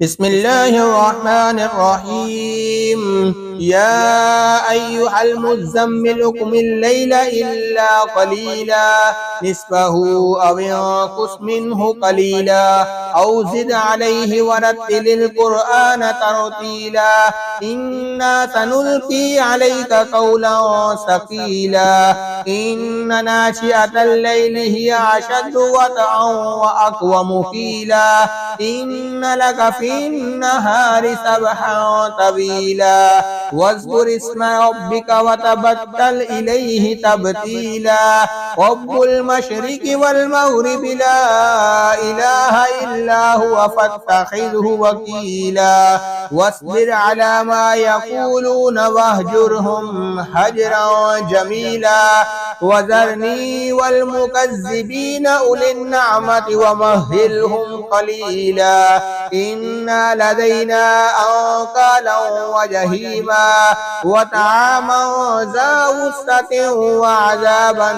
بسم الله الرحمن الرحيم. يا أيها المزمل قم الليل إلا قليلا نصفه أو انقص منه قليلا أو زد عليه ورتل القرآن ترتيلا إنا سنلقي عليك قولا ثقيلا إن ناشئة الليل هي أشد وطئا وأقوم قيلا إن لك في النهار سبحا طويلا واذكر اسم ربك وتبتل إليه تبتيلا رب المشرق والمغرب لا إله إلا هو فاتخذه وكيلا واصبر على ما يقولون واهجرهم هجرا جميلا وذرني والمكذبين أولي النعمة ومهلهم قليلا إن لدينا أنكالا وجهيما وطعاما ذا غصة وعذابا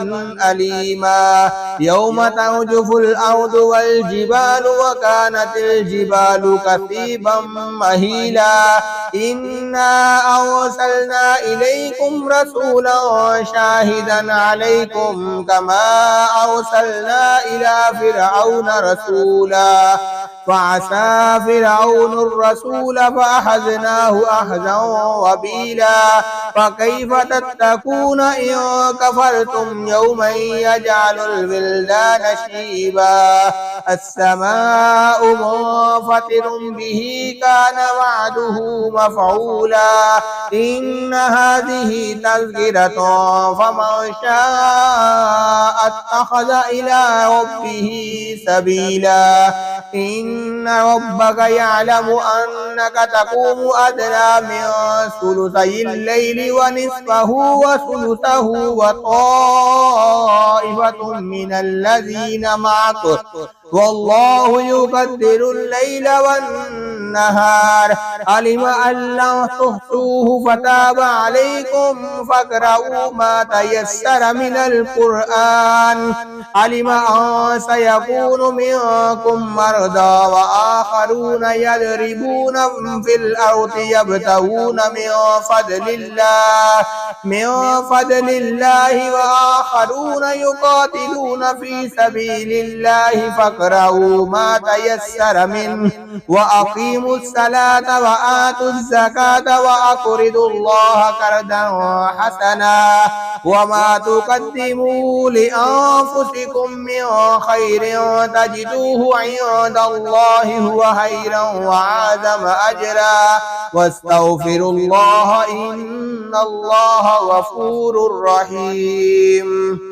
أليما يوم ترجف الأرض والجبال وكانت الجبال كثيبا مهيلا إنا أرسلنا إليكم رسولا شاهدا عليكم كما أرسلنا إلى فرعون رسولا فعصى فرعون الرسول فأخذناه أخذا وبيلا فكيف تتقون إن كفرتم يوما يجعل الولدان شيبا السماء منفطر به كان وعده مفعولا إن هذه تذكرة فمن شاء اتخذ إلى ربه سبيلا إن ربك يعلم أنك تقوم أدنى من ثلثي الليل ونصفه وثلثه وطائفة من الذين معك والله يقدر الليل والنهار علم أن لن تحصوه فتاب عليكم فاقرؤوا ما تيسر من القرآن علم أن سيكون منكم مرضى وآخرون يضربون في الأرض يبتغون من فضل الله وآخرون يقاتلون في سبيل الله فاقرؤوا ما تيسر منه وأقيموا الصلاة وآتوا الزكاة وأقرضوا الله قرضا حسنا وما تقدموا لأنفسكم من خير تجدوه عند الله هو خيرا وأعظم أجرا واستغفروا الله إن الله غفور رحيم.